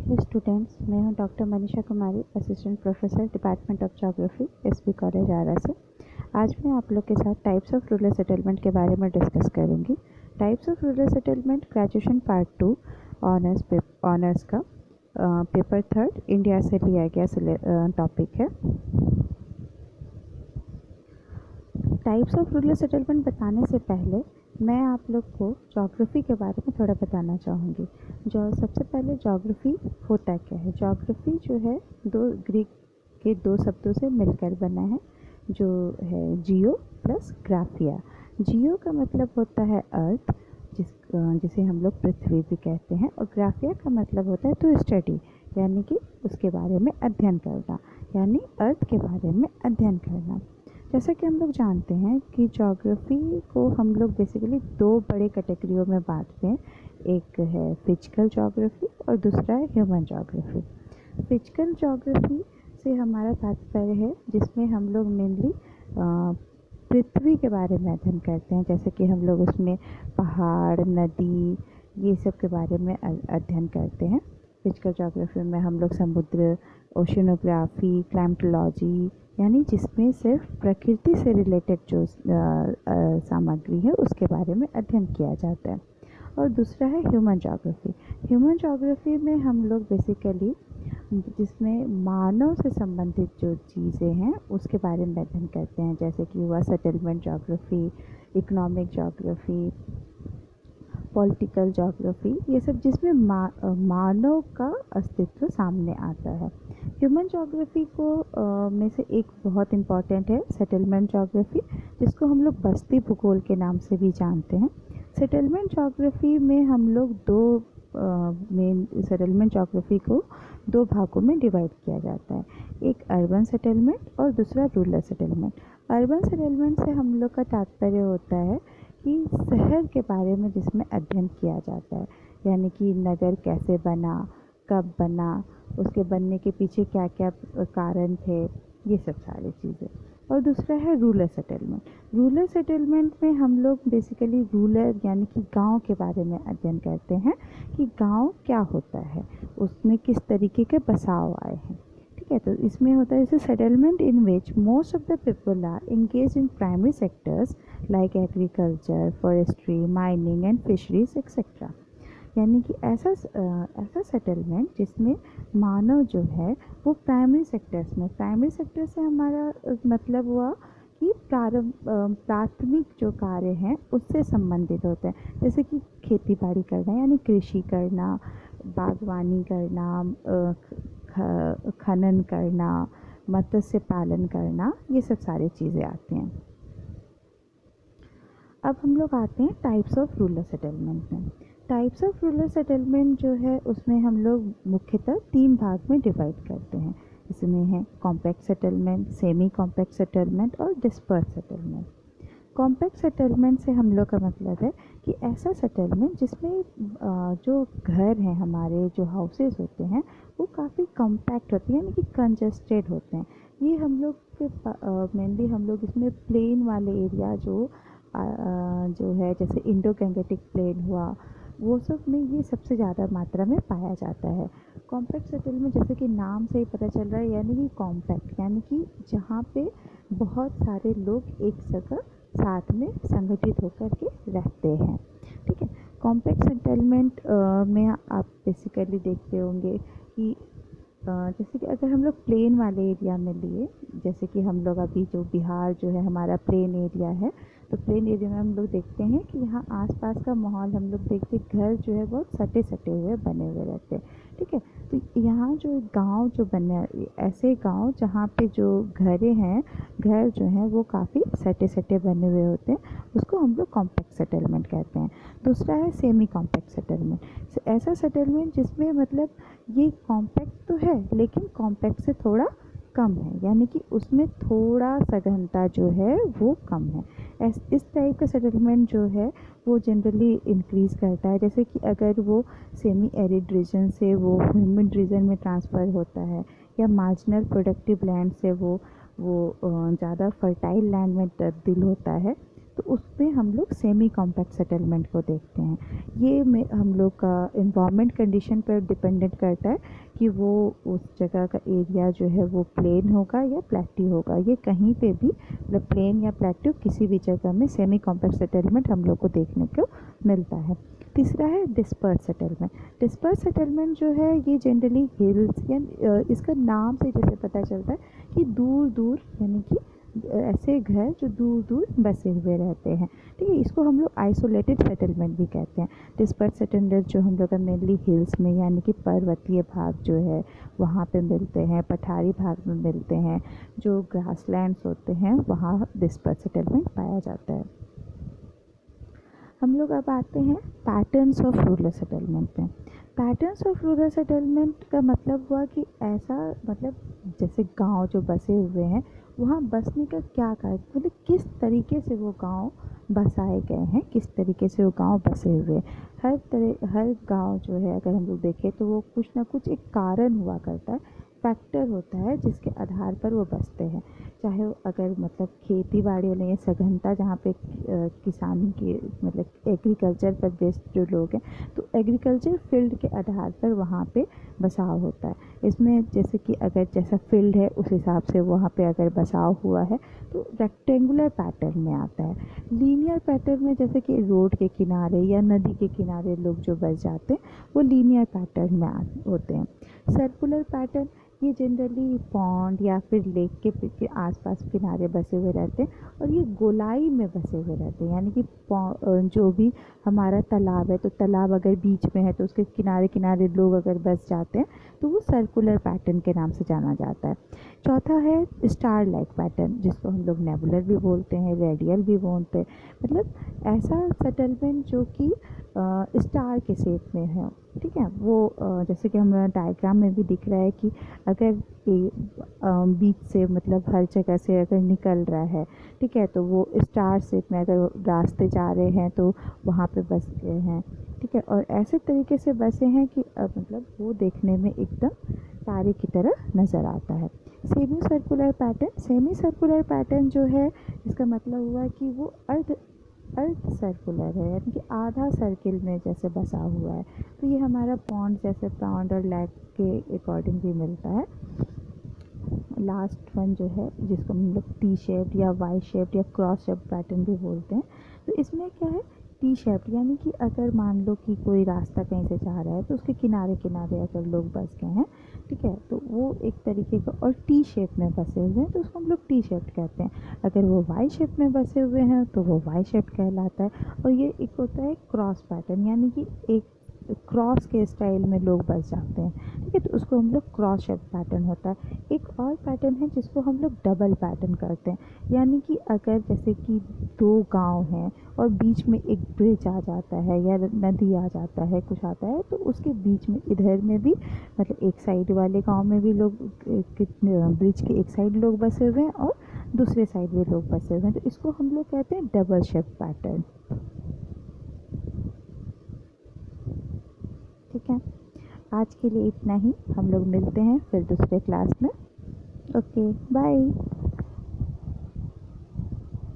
Hello students, मैं हूं doctor Manisha Kumari, assistant professor department of geography, SP college Ara से। आज मैं आप लोग के साथ टाइप्स ऑफ रूरल सेटलमेंट के बारे में डिस्कस करूंगी। Types of rural settlement graduation part 2 honours का पेपर 3 इंडिया से लिया गया टॉपिक है। टाइप्स ऑफ रूरल सेटलमेंट बताने से पहले मैं आप लोग को ज्योग्राफी के बारे में थोड़ा बताना चाहूँगी। जो सबसे पहले ज्योग्राफी होता क्या है। ज्योग्राफी जो है ग्रीक के 2 शब्दों से मिलकर बना है, जो है जियो प्लस ग्राफिया। जियो का मतलब होता है अर्थ, जिसे हम लोग पृथ्वी भी कहते हैं, और ग्राफिया का मतलब होता है टू स्टडी, यानी कि उसके बारे में अध्ययन करना, यानी अर्थ के बारे में अध्ययन करना। जैसा कि हम लोग जानते हैं कि ज्योग्राफी को हम लोग बेसिकली 2 बड़े कैटेगरियों में बांटते हैं। एक है फिजिकल ज्योग्राफी और दूसरा है ह्यूमन ज्योग्राफी। फिजिकल ज्योग्राफी से हमारा तात्पर्य है जिसमें हम लोग मेनली पृथ्वी के बारे में अध्ययन करते हैं, जैसे कि हम लोग उसमें पहाड़, नदी, ये सब के बारे में अध्ययन करते हैं। फिजिकल ज्योग्राफी में हम लोग समुद्र, ओशिनोग्राफी, क्लाइमेटोलॉजी, यानी जिसमें सिर्फ प्रकृति से रिलेटेड जो सामग्री है उसके बारे में अध्ययन किया जाता है। और दूसरा है ह्यूमन ज्योग्राफी। ह्यूमन ज्योग्राफी में हम लोग बेसिकली जिसमें मानव से संबंधित जो चीज़ें हैं उसके बारे में अध्ययन करते हैं, जैसे कि हुआ settlement geography, economic geography, political geography, ये सब जिसमें मानव का अस्तित्व सामने आता है। ह्यूमन ज्योग्राफी को में से एक बहुत इम्पॉर्टेंट है सेटलमेंट ज्योग्राफी, जिसको हम लोग बस्ती भूगोल के नाम से भी जानते हैं। सेटलमेंट ज्योग्राफी में हम लोग मेन सेटलमेंट ज्योग्राफी को 2 भागों में डिवाइड किया जाता है। एक अर्बन सेटलमेंट और दूसरा रूरल सेटलमेंट। अर्बन सेटलमेंट से हम लोग का तात्पर्य होता है कि शहर के बारे में जिसमें अध्ययन किया जाता है, यानी कि नगर कैसे बना, कब बना, उसके बनने के पीछे क्या क्या कारण थे, ये सब सारी चीज़ें। और दूसरा है रूरल सेटलमेंट। रूरल सेटलमेंट में हम लोग बेसिकली रूरल यानी कि गांव के बारे में अध्ययन करते हैं कि गांव क्या होता है, उसमें किस तरीके के बसाव आए हैं। ठीक है, तो इसमें होता है जैसे settlement in which most of the people are engage in primary sectors like agriculture, forestry, mining and fisheries etcetera. यानी कि ऐसा सेटलमेंट जिसमें मानव जो है वो प्राइमरी सेक्टर्स में, प्राइमरी सेक्टर से हमारा मतलब हुआ कि प्राथमिक जो कार्य हैं उससे संबंधित होते हैं, जैसे कि खेती बाड़ी करना यानी कृषि करना, बागवानी करना, खनन करना, मत्स्य पालन करना, ये सब सारी चीज़ें आती हैं। अब हम लोग आते हैं टाइप्स ऑफ रूरल सेटलमेंट में। टाइप्स ऑफ रूरल सेटलमेंट जो है उसमें हम लोग मुख्यतः 3 भाग में डिवाइड करते हैं। इसमें है compact settlement, semi compact settlement और डिस्पर्स सेटलमेंट। कॉम्पैक्ट सेटलमेंट से हम लोग का मतलब है कि ऐसा सेटलमेंट जिसमें जो घर हैं हमारे, जो हाउसेस होते हैं वो काफ़ी कॉम्पैक्ट होते हैं, यानी कि कंजस्टेड होते हैं। ये हम लोग के मेनली हम लोग इसमें प्लेन वाले एरिया जो है, जैसे इंडो गैंगेटिक प्लेन हुआ, वो सब में ये सबसे ज़्यादा मात्रा में पाया जाता है। कॉम्पैक्ट सेटलमेंट जैसे कि नाम से ही पता चल रहा है, यानी कि कॉम्पैक्ट यानी कि जहाँ पे बहुत सारे लोग एक जगह साथ में संगठित होकर के रहते हैं। ठीक है, कॉम्पैक्ट सेटलमेंट में आप बेसिकली देखते होंगे कि जैसे कि अगर हम लोग प्लेन वाले एरिया में लिए, जैसे कि हम लोग अभी जो बिहार जो है हमारा प्लेन एरिया है, तो प्लेन एरिया में हम लोग देखते हैं कि यहाँ आसपास का माहौल हम लोग देखते घर जो है बहुत सटे सटे हुए बने हुए रहते हैं। ठीक है, तो यहाँ जो गांव जो बने, ऐसे गांव जहाँ पे जो घर जो हैं वो काफ़ी सटे सटे बने हुए होते हैं, उसको हम लोग कॉम्पैक्ट सेटलमेंट कहते हैं। दूसरा है सेमी कॉम्पैक्ट सेटलमेंट। ऐसा सेटलमेंट जिसमें मतलब ये कॉम्पैक्ट तो है लेकिन कॉम्पैक्ट से थोड़ा कम है, यानी कि उसमें थोड़ा सघनता जो है वो कम है। इस टाइप का सेटलमेंट जो है वो जनरली इंक्रीज़ करता है, जैसे कि अगर वो सेमी एरिड रीजन से वो ह्यूमिड रीजन में ट्रांसफ़र होता है, या मार्जिनल प्रोडक्टिव लैंड से वो ज़्यादा फर्टाइल लैंड में तब्दील होता है, तो उसमें हम लोग सेमी कॉम्पैक्ट सेटलमेंट को देखते हैं। ये हम लोग का इन्वायरमेंट कंडीशन पर डिपेंडेंट करता है कि वो उस जगह का एरिया जो है वो प्लेन होगा या प्लेट्यू होगा। ये कहीं पे भी मतलब प्लेन या प्लेट्यू किसी भी जगह में सेमी कॉम्पैक्ट सेटलमेंट हम लोग को देखने को मिलता है। तीसरा है डिस्पर्स सेटलमेंट। डिस्पर्स सेटलमेंट जो है ये जनरली हिल्स या इसका नाम से जैसे पता चलता है कि दूर दूर यानी कि ऐसे घर जो दूर दूर बसे हुए रहते हैं, ठीक है। इसको हम लोग आइसोलेटेड सेटलमेंट भी कहते हैं। डिस्पर्स सेटलमेंट जो हम लोग का मेनली हिल्स में यानी कि पर्वतीय भाग जो है वहाँ पे मिलते हैं, पठारी भाग में मिलते हैं, जो ग्रासलैंड्स होते हैं वहाँ डिस्पर्स सेटलमेंट पाया जाता है। हम लोग अब आते हैं पैटर्न्स ऑफ रूरल सेटलमेंट में। पैटर्न्स ऑफ रूरल सेटलमेंट का मतलब हुआ कि ऐसा मतलब जैसे गांव जो बसे हुए हैं वहाँ बसने का क्या कारण, मतलब किस तरीके से वो गांव बसाए गए हैं, किस तरीके से वो गांव बसे हुए हैं। हर गांव जो है अगर हम लोग देखें तो वो कुछ ना कुछ एक कारण हुआ करता है, फैक्टर होता है जिसके आधार पर वो बसते हैं। चाहे वो अगर मतलब खेती बाड़ी वाले या सघनता जहाँ पे किसानी के मतलब एग्रीकल्चर पर बेस्ड जो लोग हैं तो एग्रीकल्चर फील्ड के आधार पर वहाँ पे बसाव होता है। इसमें जैसे कि अगर जैसा फील्ड है उस हिसाब से वहाँ पे अगर बसाव हुआ है तो रेक्टेंगुलर पैटर्न में आता है। लीनियर पैटर्न में जैसे कि रोड के किनारे या नदी के किनारे लोग जो बस जाते हैं वो लीनियर पैटर्न में होते हैं। सर्कुलर पैटर्न ये जनरली पॉन्ड या फिर लेक के आसपास किनारे बसे हुए रहते हैं और ये गोलाई में बसे हुए रहते हैं, यानी कि जो भी हमारा तालाब है तो तालाब अगर बीच में है तो उसके किनारे किनारे लोग अगर बस जाते हैं तो वो सर्कुलर पैटर्न के नाम से जाना जाता है। चौथा है स्टार लाइक पैटर्न, जिसको हम लोग नेबुलर भी बोलते हैं, रेडियल भी बोलते हैं। मतलब ऐसा सेटलमेंट जो कि स्टार के शेप में है, ठीक है। वो जैसे कि हमारा डायग्राम में भी दिख रहा है कि अगर बीच से मतलब हर जगह से अगर निकल रहा है, ठीक है, तो वो स्टार शेप में अगर रास्ते जा रहे हैं तो वहाँ पे बस गए हैं, ठीक है। और ऐसे तरीके से बसे हैं कि मतलब वो देखने में एकदम तारे की तरह नज़र आता है। सेमी सर्कुलर पैटर्न जो है इसका मतलब हुआ कि वो अर्ध सर्कुलर है, यानी कि आधा सर्किल में जैसे बसा हुआ है। तो ये हमारा पॉन्ड जैसे पॉन्ड और लेक के अकॉर्डिंग भी मिलता है। लास्ट वन जो है जिसको हम लोग टी शेप्ड या वाई शेप्ड या क्रॉस शेप्ड पैटर्न भी बोलते हैं। तो इसमें क्या है, टी शेप्ड यानी कि अगर मान लो कि कोई रास्ता कहीं से जा रहा है तो उसके किनारे किनारे अगर लोग बस गए हैं, ठीक है, तो वो एक तरीके का, और टी शेप में बसे हुए हैं तो उसको हम लोग टी शेप्ड कहते हैं। अगर वो वाई शेप में बसे हुए हैं तो वो वाई शेप्ड कहलाता है। और ये एक होता है क्रॉस पैटर्न, यानी कि एक क्रॉस के स्टाइल में लोग बस जाते हैं, ठीक है, तो उसको हम लोग क्रॉस शेप पैटर्न होता है। एक और पैटर्न है जिसको हम लोग डबल पैटर्न करते हैं, यानी कि अगर जैसे कि दो गांव हैं और बीच में एक ब्रिज आ जाता है या नदी आ जाता है, कुछ आता है, तो उसके बीच में इधर में भी मतलब एक साइड वाले गांव में भी लोग ब्रिज के एक साइड लोग बसे हुए हैं और दूसरे साइड भी लोग बसे हुए हैं, तो इसको हम लोग कहते हैं डबल शेप पैटर्न, ठीक है। आज के लिए इतना ही, हम लोग मिलते हैं फिर दूसरे क्लास में। Okay, bye.